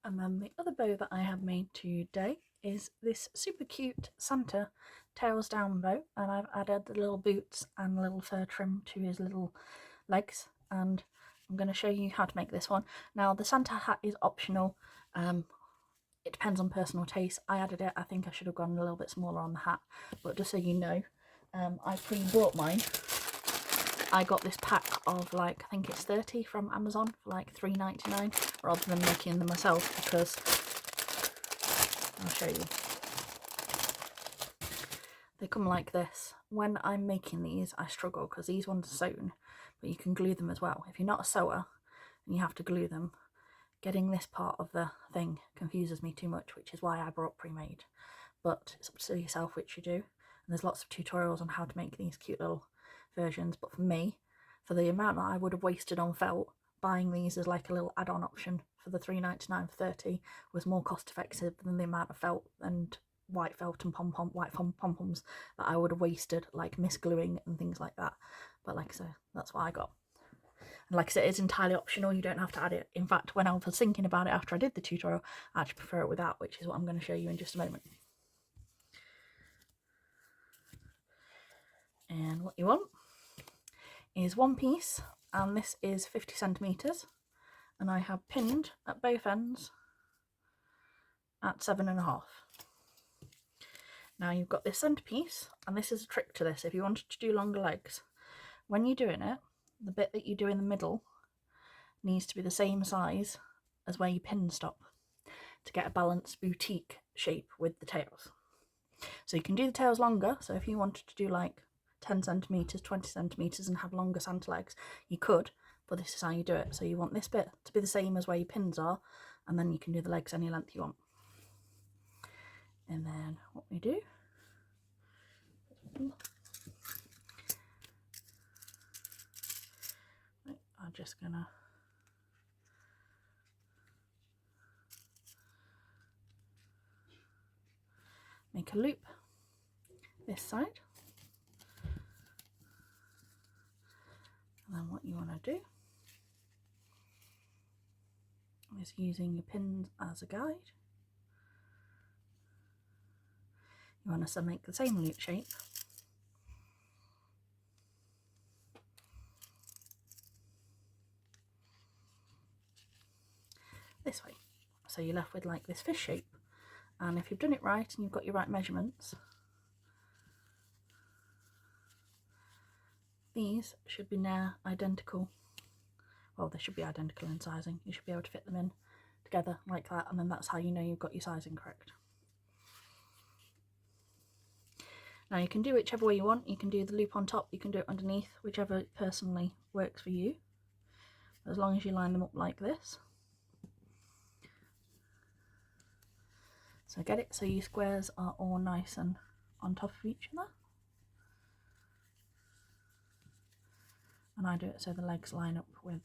And then the other bow that I have made today is this super cute Santa tails down bow, and I've added the little boots and little fur trim to his little legs, and I'm going to show you how to make this one. Now the Santa hat is optional, it depends on personal taste. I added it, I think I should have gone a little bit smaller on the hat, but just so you know, I pre-bought mine. I got this pack of like, I think it's 30 from Amazon for like $3.99 rather than making them myself, because I'll show you. They come like this. When I'm making these, I struggle because these ones are sewn, but you can glue them as well. If you're not a sewer and you have to glue them, getting this part of the thing confuses me too much, which is why I brought pre-made. But it's up to yourself which you do. And there's lots of tutorials on how to make these cute little versions, but for me, for the amount that I would have wasted on felt, buying these as like a little add-on option for the $3.99 for 30 was more cost effective than the amount of felt and white felt and white pom-poms that I would have wasted, like misgluing and things like that. But like I said, that's what I got. And like I said, it's entirely optional, you don't have to add it. In fact, when I was thinking about it after I did the tutorial, I actually prefer it without, which is what I'm going to show you in just a moment. And what you want is one piece, and this is 50 centimeters, and I have pinned at both ends at 7.5. Now you've got this centerpiece, and this is a trick to this. If you wanted to do longer legs, when you're doing it, the bit that you do in the middle needs to be the same size as where your pins stop to get a balanced boutique shape with the tails. So you can do the tails longer, so if you wanted to do like 10 centimeters, 20 centimeters and have longer Santa legs, you could, but this is how you do it. So you want this bit to be the same as where your pins are, and then you can do the legs any length you want. And then what we do, I'm just gonna make a loop this side, and then what you want to do is, using your pins as a guide, you want to make the same loop shape this way. So you're left with like this fish shape, and if you've done it right and you've got your right measurements, these should be near identical. Well, they should be identical in sizing. You should be able to fit them in together like that, and then that's how you know you've got your sizing correct. Now you can do whichever way you want. You can do the loop on top, you can do it underneath, whichever personally works for you, as long as you line them up like this. So get it so your squares are all nice and on top of each other. And I do it so the legs line up with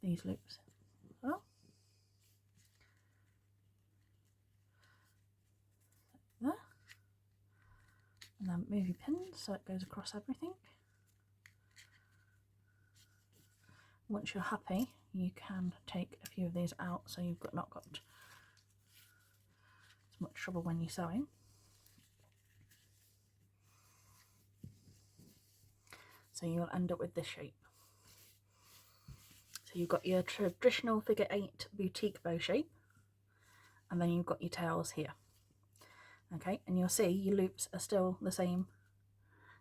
these loops as well. There. And then move your pins so it goes across everything. Once you're happy, you can take a few of these out so you've not got as much trouble when you're sewing. So you'll end up with this shape. So you've got your traditional figure 8 boutique bow shape, and then you've got your tails here. Okay, and you'll see your loops are still the same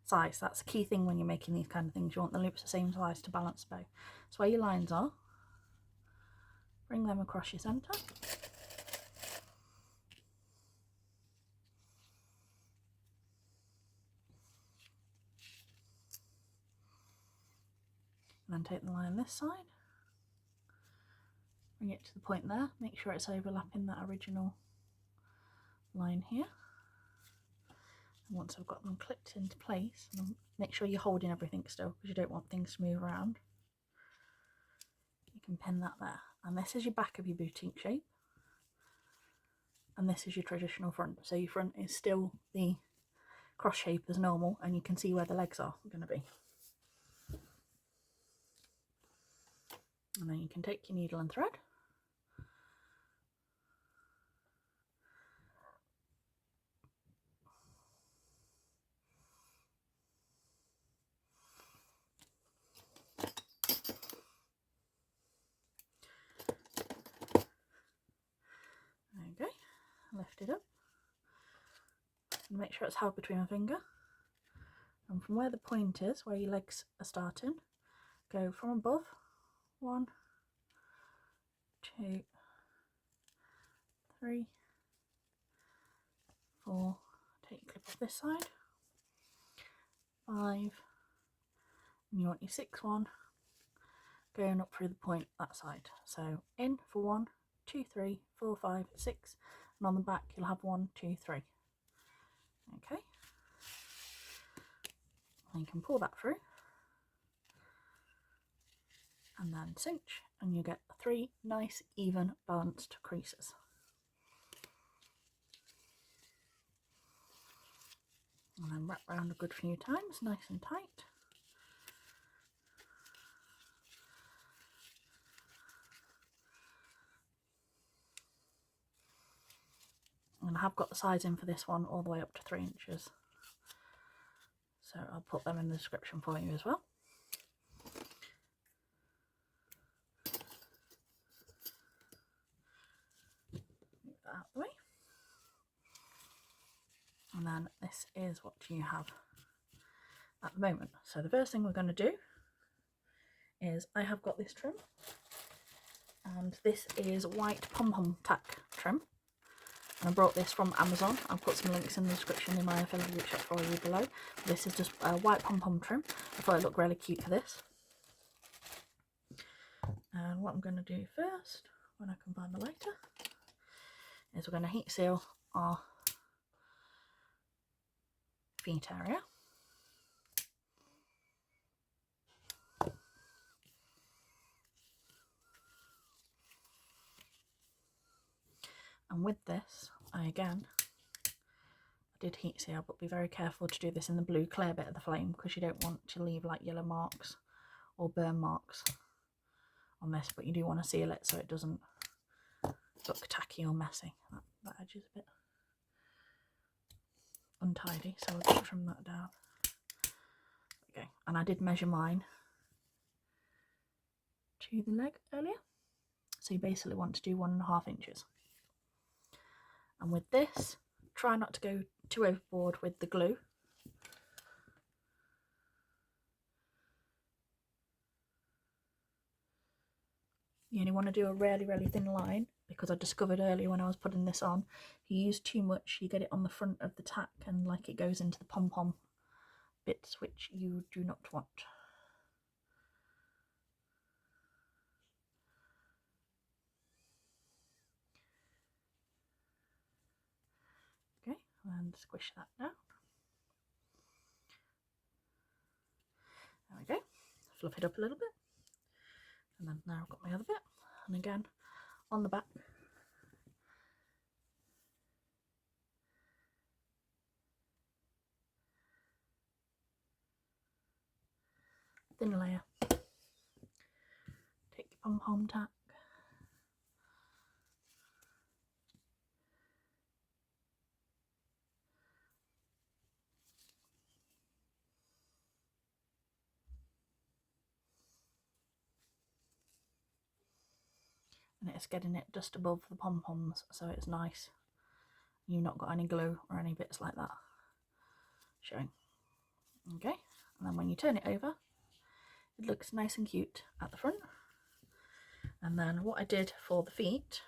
size. That's the key thing when you're making these kind of things. You want the loops the same size to balance the bow. So where your lines are, bring them across your centre. And then take the line this side, bring it to the point there, make sure it's overlapping that original line here. And once I've got them clipped into place, and make sure you're holding everything still because you don't want things to move around, you can pin that there. And this is your back of your boutique shape, and this is your traditional front. So your front is still the cross shape as normal, and you can see where the legs are going to be. And then you can take your needle and thread lift it up and make sure it's held between my finger, and from where the point is, where your legs are starting, go from above, 1, 2, 3, 4, take your clip off this side, 5, and you want your 6th one going up through the point that side. So in for 1, 2, 3, 4, 5, 6, and on the back you'll have 1, 2, 3. Okay, and you can pull that through and then cinch, and you get 3 nice even balanced creases. And then wrap around a good few times, nice and tight. And I have got the size in for this one all the way up to 3 inches. So I'll put them in the description for you as well. Move that out of the way. And then this is what you have at the moment. So the first thing we're going to do is, I have got this trim, and this is white pom-pom tack trim, and I brought this from Amazon. I'll put some links in the description in my affiliate shop for you below. This is just a white pom-pom trim. I thought it looked really cute for this. And what I'm going to do first, when I combine the lighter, is we're going to heat seal our feet area. And with this, I did heat seal, but be very careful to do this in the blue clear bit of the flame, because you don't want to leave like yellow marks or burn marks on this, but you do want to seal it so it doesn't look tacky or messy. That edge is a bit untidy, so we'll just trim that down. Okay, and I did measure mine to the leg earlier, so you basically want to do 1.5 inches. And with this, try not to go too overboard with the glue. You only want to do a really, really thin line, because I discovered earlier when I was putting this on, if you use too much, you get it on the front of the tack and like it goes into the pom-pom bits, which you do not want. Okay, and squish that down. There we go. Fluff it up a little bit. And then now I've got my other bit. And again, on the back, thin layer. Take your pom-pom tack. And it's getting it just above the pom-poms, so it's nice. You've not got any glue or any bits like that showing. Okay, and then when you turn it over, it looks nice and cute at the front. And then what I did for the feet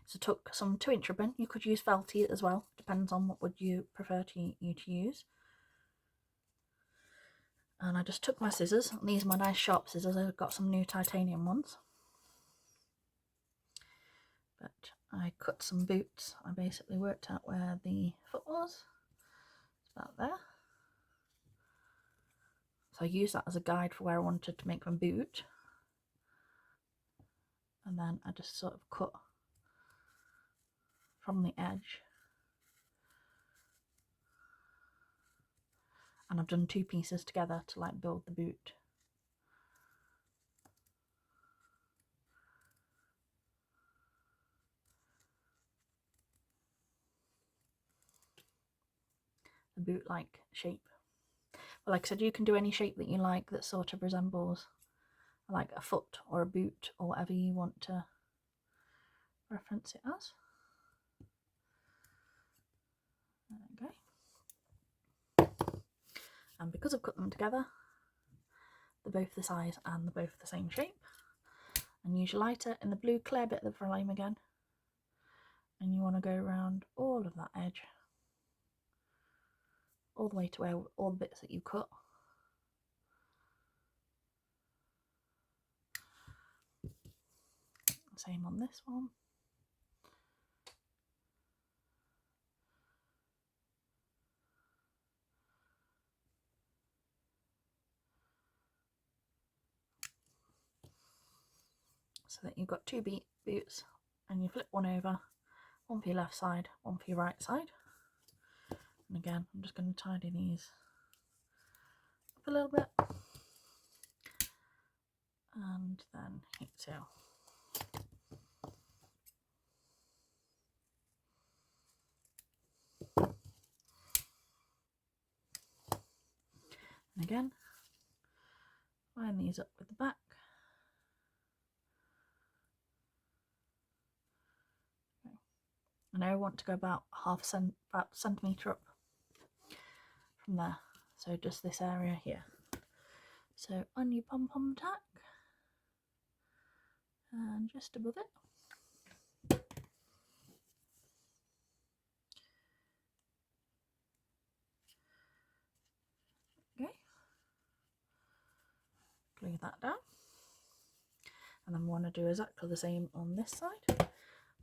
is I took some 2-inch ribbon. You could use felty as well, depends on what would you prefer you to use. And I just took my scissors, and these are my nice sharp scissors. I've got some new titanium ones. But I cut some boots. I basically worked out where the foot was. It's about there. So I used that as a guide for where I wanted to make my boot. And then I just sort of cut from the edge. And I've done 2 pieces together to like build the boot. The boot-like shape. But like I said, you can do any shape that you like that sort of resembles like a foot or a boot or whatever you want to reference it as. There we go. And because I've cut them together, they're both the size and they're both the same shape. And use your lighter in the blue clear bit of the frame again. And you want to go around all of that edge, all the way to where all the bits that you cut. Same on this one. So that you've got two boots and you flip one over, one for your left side, one for your right side. And again, I'm just going to tidy these up a little bit and then heat seal. And again, line these up with the back. And I want to go about about centimetre up from there. So just this area here. So on your pom-pom tack and just above it. Okay. Glue that down. And then we want to do exactly the same on this side.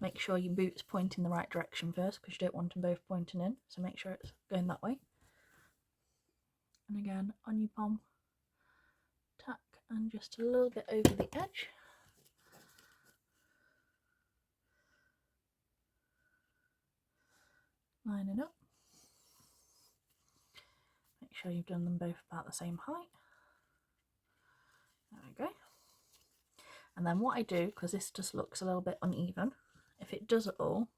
Make sure your boot's pointing the right direction first, because you don't want them both pointing in, so make sure it's going that way. And again, on your pom, tack and just a little bit over the edge. Line it up. Make sure you've done them both about the same height. There we go. And then what I do, because this just looks a little bit uneven, if it does at all,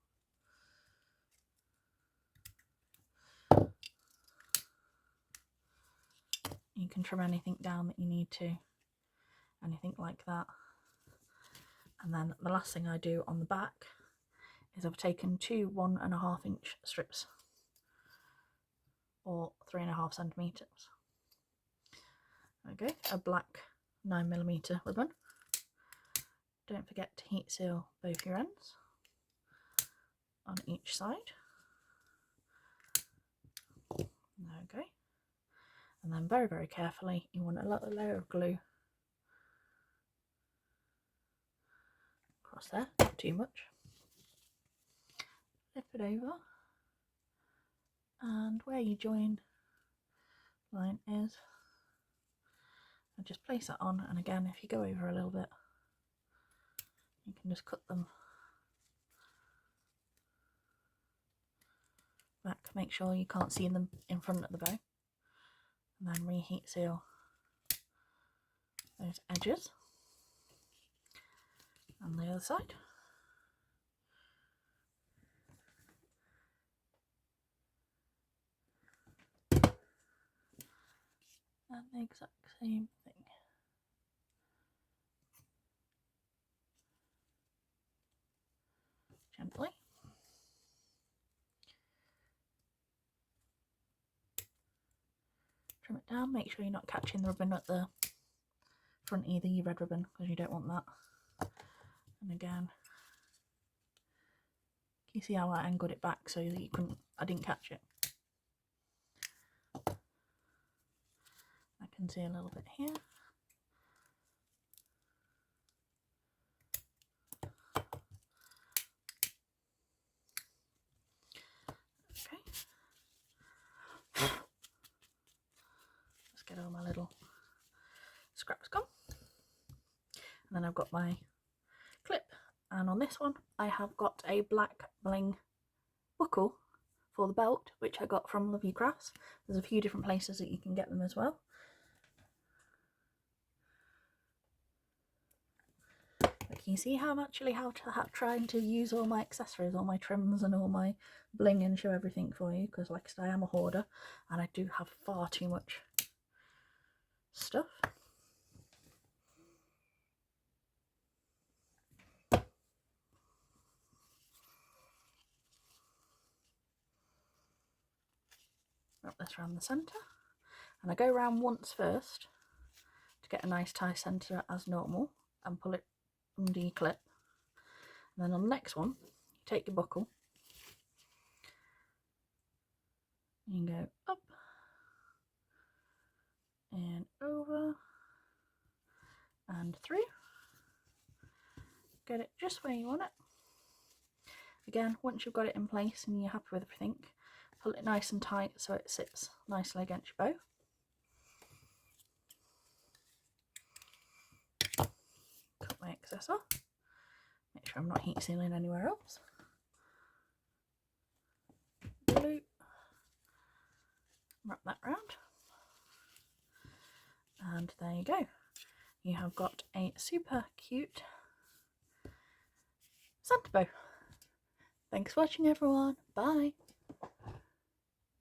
you can trim anything down that you need to, anything like that. And then the last thing I do on the back is I've taken two 1.5 inch strips, or 3.5 centimetres. Okay, a black 9mm ribbon. Don't forget to heat seal both your ends on each side. There we go. And then very, very carefully, you want a little layer of glue across there, not too much. Flip it over, and where your join line is, and just place that on. And again, if you go over a little bit, you can just cut them back. Make sure you can't see them in front of the bow, and then reheat seal those edges. And the other side. And the exact same thing. Gently. Trim it down, make sure you're not catching the ribbon at the front either, your red ribbon, because you don't want that. And again, you see how I angled it back so that I didn't catch it. I can see a little bit here. Okay. Let's get all my little scraps gone. And then I've got my clip, and on this one I have got a black bling buckle for the belt, which I got from Love Your Crafts. There's a few different places that you can get them as well. But can you see how I'm actually trying to use all my accessories, all my trims and all my bling, and show everything for you, because like I said, I am a hoarder and I do have far too much stuff. wrap this around the centre, and I go around once first to get a nice tie centre as normal and pull it under your clip. And then on the next one, you take your buckle and go up and over and through. Get it just where you want it. Again, once you've got it in place and you're happy with everything, pull it nice and tight so it sits nicely against your bow. Cut my excess off. Make sure I'm not heat sealing anywhere else. Glue. Wrap that round. And there you go. You have got a super cute Santa bow. Thanks for watching, everyone. Bye.